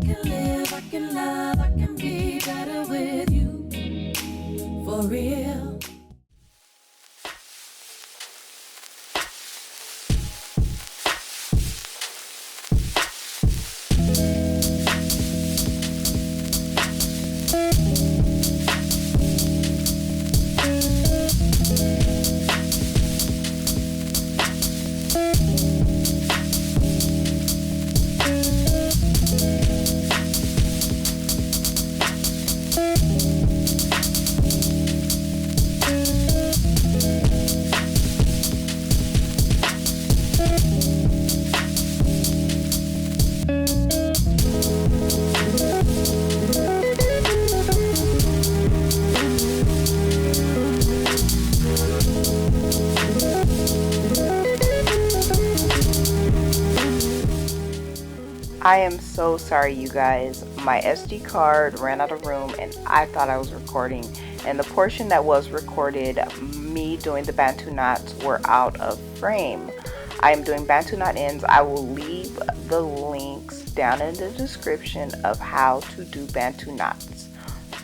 can live, I can love, I can be better with you. For real. I am so sorry, you guys. My SD card ran out of room and I thought I was recording, and the portion that was recorded, me doing the Bantu knots, were out of frame. I am doing Bantu knot ends. I will leave the links down in the description of how to do Bantu knots.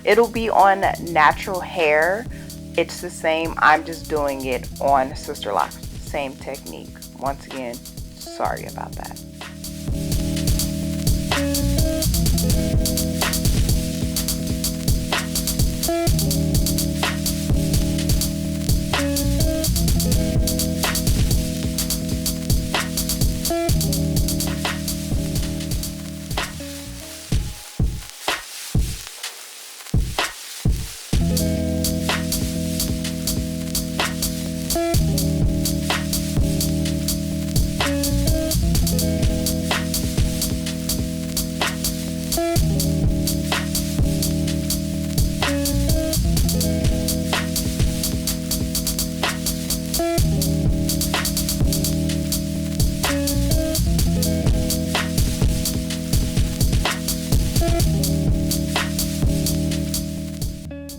It'll be on natural hair. It's the same. I'm just doing it on Sisterlocks. Same technique. Once again, sorry about that.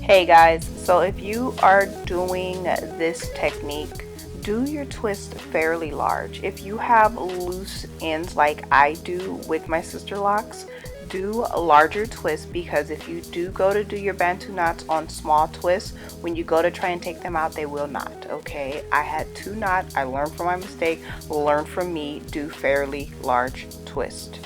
Hey guys, so if you are doing this technique, do your twist fairly large. If you have loose ends like I do with my Sisterlocks, do a larger twist, because if you do go to do your Bantu knots on small twists, when you go to try and take them out, they will not. Okay, I had 2 knots. I learned from my mistake. Learn from me. Do fairly large twist.